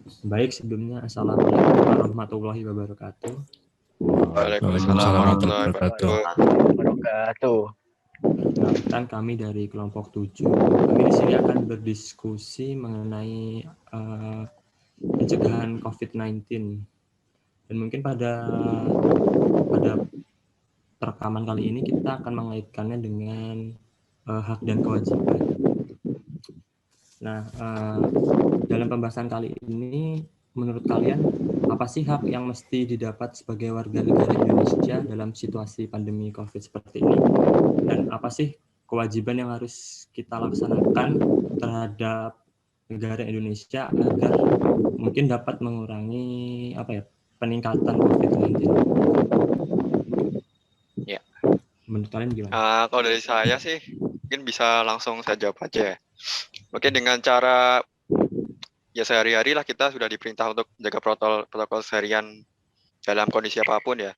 Baik, sebelumnya Assalamualaikum warahmatullahi wabarakatuh. Waalaikumsalam warahmatullahi wabarakatuh. Perkenalkan, kami dari kelompok 7. Kami di sini akan berdiskusi mengenai pencegahan COVID-19. Dan mungkin pada perekaman kali ini kita akan mengaitkannya dengan hak dan kewajiban. Nah, dalam pembahasan kali ini, menurut kalian apa sih hak yang mesti didapat sebagai warga negara Indonesia dalam situasi pandemi COVID seperti ini? Dan apa sih kewajiban yang harus kita laksanakan terhadap negara Indonesia agar mungkin dapat mengurangi peningkatan COVID-19? Ya. Menurut kalian gimana? Kalau dari saya sih, mungkin bisa langsung saya jawab aja. Mungkin dengan cara ya sehari-hari lah kita sudah diperintah untuk menjaga protokol seharian dalam kondisi apapun ya.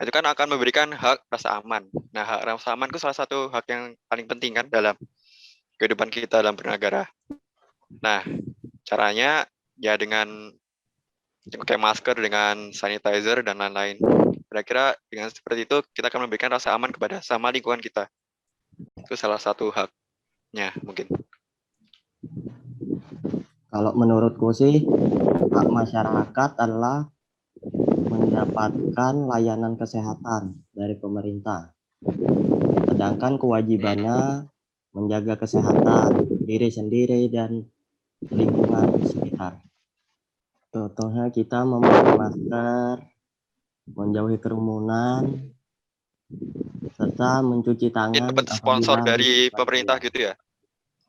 Itu kan akan memberikan hak rasa aman. Nah, hak rasa aman itu salah satu hak yang paling penting kan dalam kehidupan kita dalam bernegara. Nah, caranya ya dengan pakai masker, dengan sanitizer dan lain-lain. Kira-kira dengan seperti itu kita akan memberikan rasa aman kepada sama lingkungan kita. Itu salah satu haknya mungkin. Kalau menurutku sih, hak masyarakat adalah mendapatkan layanan kesehatan dari pemerintah. Sedangkan kewajibannya menjaga kesehatan diri sendiri dan lingkungan sekitar. Contohnya kita memakai masker, menjauhi kerumunan, serta mencuci tangan. Mungkin dapat sponsor dari pemerintah gitu ya?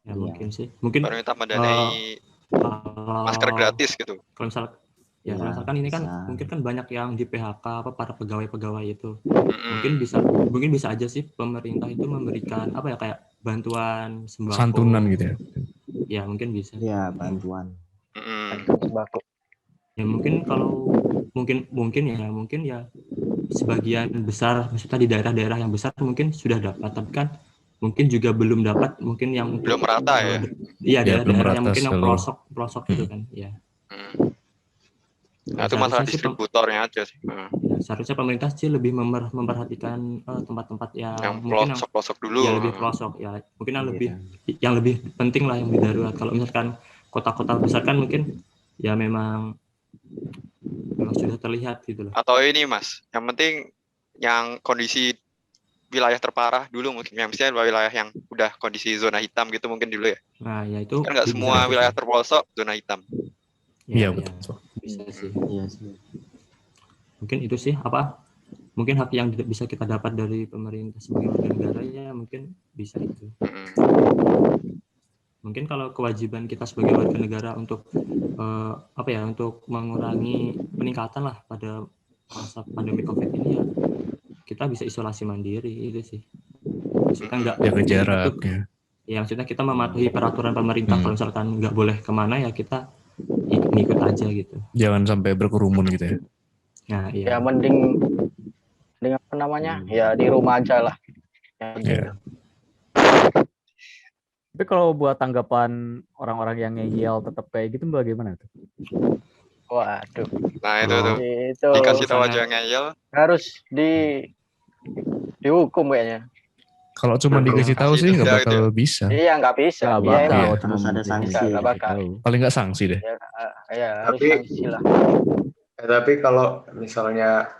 Ya mungkin sih. Mungkin pemerintah mendanai masker gratis gitu. Kalau misalkan ini kan mungkin kan banyak yang di PHK para pegawai-pegawai itu. Mungkin bisa aja sih pemerintah itu memberikan kayak bantuan sembako. Santunan gitu ya. Ya mungkin bisa. Ya, bantuan. Sembako. Ya mungkin kalau mungkin ya sebagian besar, maksudnya di daerah-daerah yang besar mungkin sudah dapat, tapi kan mungkin juga belum dapat, mungkin yang belum merata ya. Iya, daerah-daerah yang mungkin yang pelosok gitu kan, ya. Nah, itu masalah distributornya aja sih. Ya, seharusnya pemerintah sih lebih memperhatikan tempat-tempat yang mungkin pelosok dulu. Ya lebih pelosok ya, mungkin yang lebih penting lah, yang lebih darurat. Kalau misalkan kota-kota besar kan mungkin ya memang sudah terlihat gitu loh. Atau ini Mas, yang penting yang kondisi wilayah terparah dulu mungkin, yang misalnya wilayah yang udah kondisi zona hitam gitu mungkin dulu ya. Nah ya itu kan nggak semua wilayah terpelosok zona hitam. Iya betul. Bisa sih. Iya sih. Mungkin itu sih mungkin hak yang bisa kita dapat dari pemerintah sebagai warga negara ya, mungkin bisa itu. Mungkin kalau kewajiban kita sebagai warga negara untuk untuk mengurangi peningkatan lah pada masa pandemi COVID ini ya, kita bisa isolasi mandiri itu sih. Maksudnya nggak jaga jarak ya. Maksudnya kita mematuhi peraturan pemerintah. Kalau misalkan nggak boleh kemana ya kita ikut aja gitu. Jangan sampai berkerumun gitu ya. Nah, iya. Ya mending apa namanya? Ya di rumah aja lah. Ya. Tapi kalau buat tanggapan orang-orang yang ngeyel tetap kayak gitu bagaimana tuh? Waduh. Nah itu tuh. Dikasih tahu aja ngeyel. Harus dihukum kayaknya. Kalau cuma dikasih tahu sih nggak bakal bisa. Iya nggak bisa. Nggak bakal. Harus ada sanksi. Nggak bakal. Paling nggak sanksi deh. Ya harus sanksi lah. Tapi kalau misalnya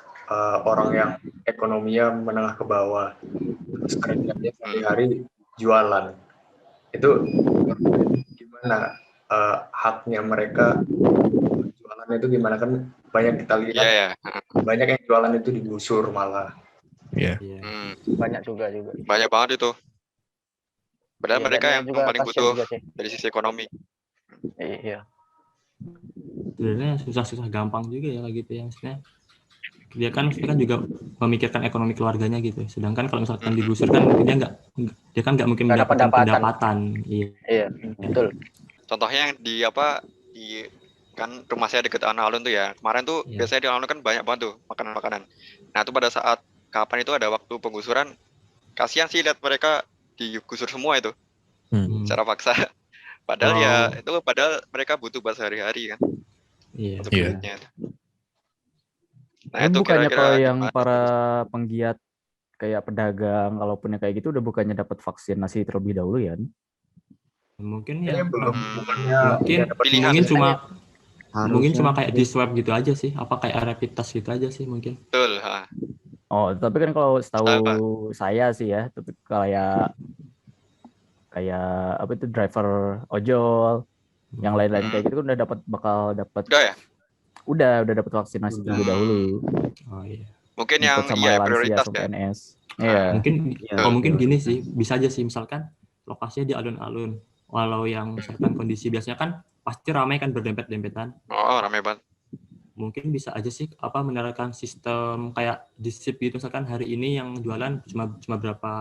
orang yang ekonominya menengah ke bawah, terus kerjanya sehari-hari jualan, itu gimana haknya mereka jualan itu gimana? Kan banyak kita lihat, banyak yang jualan itu digusur malah. Iya. Banyak juga. Banyak banget itu. Padahal mereka yang paling butuh dari sisi ekonomi. Iya. Sebenarnya susah-susah gampang juga ya gitu ya, maksudnya dia kan juga memikirkan ekonomi keluarganya gitu. Sedangkan kalau misalkan digusur kan dia nggak mungkin mendapatkan pendapatan. Iya, betul. Contohnya yang di kan rumah saya dekat alun-alun tuh ya. Kemarin tuh biasanya di alun-alun kan banyak banget tuh makanan-makanan. Nah, itu pada saat kapan itu ada waktu penggusuran, kasihan sih lihat mereka digusur semua itu. Secara paksa. Padahal padahal mereka butuh buat sehari-hari kan. Iya. untuk Iya. duitnya. Nah, Tapi itu bukannya kira-kira kalau yang gimana? para penggiat kayak pedagang, kalaupun yang kayak gitu udah bukannya dapat vaksinasi terlebih dahulu ya? Mungkin Kayaknya ya belum, bukannya mungkin udah dapat pilihan mungkin sih. cuma Harusnya kayak di swab gitu aja sih, apa kayak rapid test gitu aja sih mungkin. Betul. Ha. Oh, tapi kan kalau setahu Apa? saya sih ya, tapi kayak kayak apa itu driver ojol, yang lain-lain kayak gitu kan udah bakal dapat Udah ya? udah dapat vaksinasi Udah. terlebih dahulu. Oh iya. Mungkin Ikut yang sama lansia prioritas sama ya. PNS. Iya. Mungkin Iya, mungkin betul. gini sih, bisa aja sih misalkan lokasinya di alun-alun. Walau yang misalkan kondisi biasanya kan pasti ramai kan berdempet-dempetan. Oh, ramai banget. Mungkin bisa aja sih apa menerapkan sistem kayak di shift gitu, misalkan hari ini yang jualan cuma berapa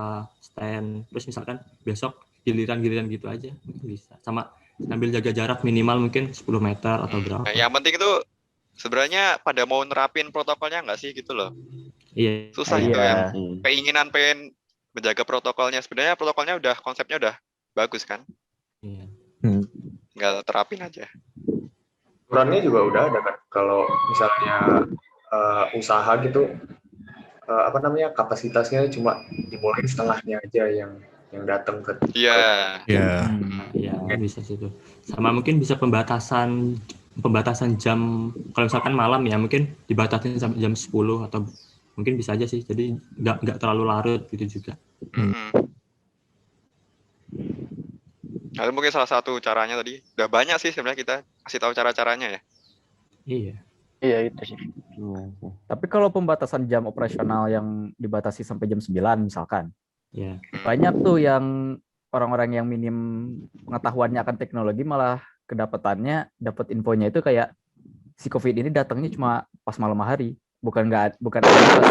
stand, terus misalkan besok giliran gitu aja, mungkin bisa. Sama sambil jaga jarak minimal mungkin 10 meter atau berapa. Nah, yang penting itu sebenarnya pada mau nerapin protokolnya nggak sih gitu loh. Iya. Susah Iya. itu yang Iya. keinginan pengen menjaga protokolnya. Sebenarnya protokolnya konsepnya udah bagus kan. Iya. Tinggal terapin aja. aturannya juga udah ada kan. Kalau misalnya usaha gitu, apa namanya, kapasitasnya cuma dibolehin setengahnya aja yang datang ke. Iya. Ya. Ya, bisa sih itu. Sama mungkin bisa pembatasan jam, kalau misalkan malam ya mungkin dibatasin sampai jam 10 atau mungkin bisa aja sih. Jadi nggak terlalu larut gitu juga. Nah, itu mungkin salah satu caranya tadi. Udah banyak sih sebenarnya kita kasih tahu cara-caranya ya. Iya. Iya itu sih. Tapi kalau pembatasan jam operasional yang dibatasi sampai jam 9 misalkan, Ya. banyak tuh yang orang-orang yang minim pengetahuannya akan teknologi malah kedapatannya dapat infonya itu kayak si COVID ini datangnya cuma pas malam hari, bukan pas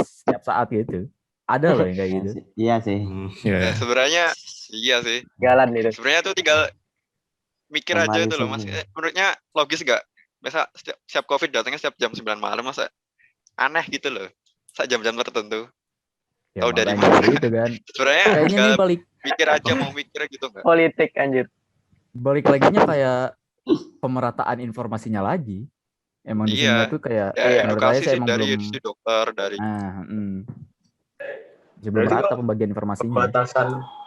setiap saat gitu. Ada loh yang kayak gitu. Iya sih. Ya. Sebenarnya iya sih. Jalan itu. Sebenarnya tuh tinggal mikir aja Kembali itu loh, Mas. sini. Menurutnya logis nggak? Masa setiap COVID datangnya setiap jam 9 malam, masa aneh gitu loh. Saat jam-jam tertentu. Ya, Tahu dari makanya mana? gitu kan. Sebenarnya Kayaknya tinggal nih mikir aja mau mikir gitu nggak? Politik anjir. balik laginya kayak pemerataan informasinya lagi. Emang di sini Iya. tuh kayak Ya, menurut saya edukasi sih emang dari belum dokter, dari belum Berarti rata kalau pembagian informasinya.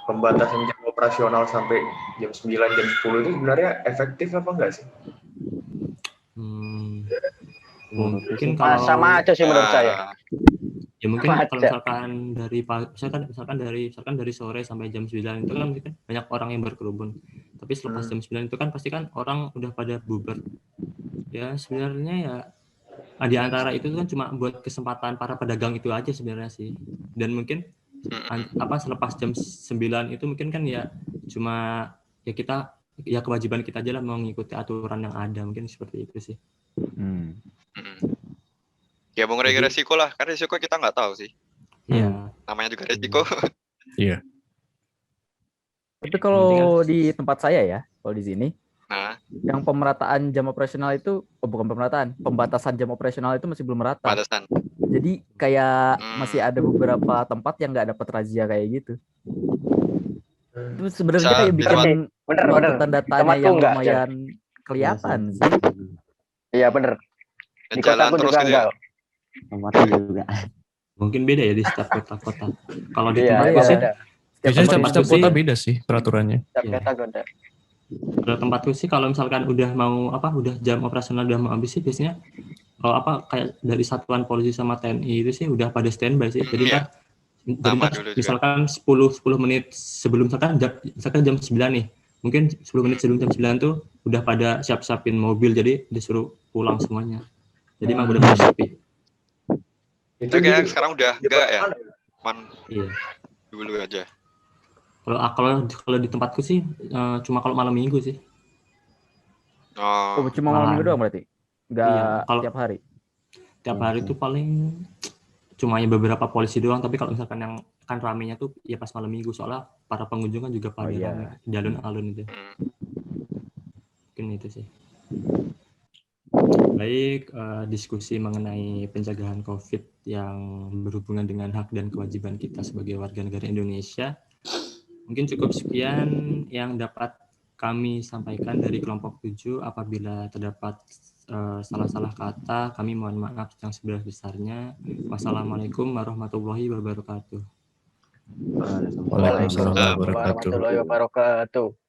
pembatasan jam operasional sampai jam 9, jam 10 itu sebenarnya efektif apa enggak sih? Mungkin kalau Sama aja sih menurut saya. ya mungkin Sama kalau aja. misalkan dari sore sampai jam 9 itu kan mungkin banyak orang yang berkerumun. Tapi selepas jam 9 itu kan pasti kan orang udah pada bubar. Ya sebenarnya ya di antara itu kan cuma buat kesempatan para pedagang itu aja sebenarnya sih. Dan mungkin selepas jam 9 itu mungkin kan ya cuma ya kewajiban kita aja lah mengikuti aturan yang ada, mungkin seperti itu sih. Ya mengurangi resiko lah, kan resiko kita nggak tahu sih. Iya. Namanya juga resiko. Iya. Tapi kalau di tempat saya ya, kalau di sini, Nah, yang pemerataan jam operasional itu, bukan pemerataan, pembatasan jam operasional itu masih belum merata. batasan. Jadi kayak masih ada beberapa tempat yang nggak dapat razia kayak gitu. Itu sebenarnya Bisa- kayak bikin Bener. tanda tanya Tempatku yang enggak, lumayan kelihatan sih. Iya bener. Di Jalan kotaku terus juga gitu ya. enggak. Tempatnya juga. Mungkin beda ya di setiap kota-kota. Kalau di Iya, tempatku sih, beda. Biasanya tempat setiap sih- kota beda sih peraturannya. Setiap Iya. kota beda. kalau tempatku sih kalau misalkan udah jam operasional udah mau habis sih biasanya kalau kayak dari satuan polisi sama TNI itu sih udah pada standby sih. Jadi Iya. Sama dulu juga. misalkan 10 menit sebelum misalkan jam 9 nih. Mungkin 10 menit sebelum jam 9 tuh udah pada siap-siapin mobil, jadi disuruh pulang semuanya. Jadi emang benar-benar sepi. Itu kayak sekarang udah enggak ya. Iya. Dulu aja. Kalau di tempatku sih cuma kalau malam minggu sih. Oh, Cuma malam minggu doang berarti? Nggak Iya, kalau- tiap hari? Tiap hari itu paling cuma beberapa polisi doang, tapi kalau misalkan yang kan ramenya tuh ya pas malam minggu, soalnya para pengunjung kan juga pada rame di alun-alun itu. Mungkin itu sih. Baik, diskusi mengenai pencegahan COVID yang berhubungan dengan hak dan kewajiban kita sebagai warga negara Indonesia. Mungkin cukup sekian yang dapat kami sampaikan dari kelompok 7. Apabila terdapat salah-salah kata, kami mohon maaf yang sebesar-besarnya. Wassalamualaikum warahmatullahi wabarakatuh. Waalaikumsalam warahmatullahi wabarakatuh. warahmatullahi wabarakatuh.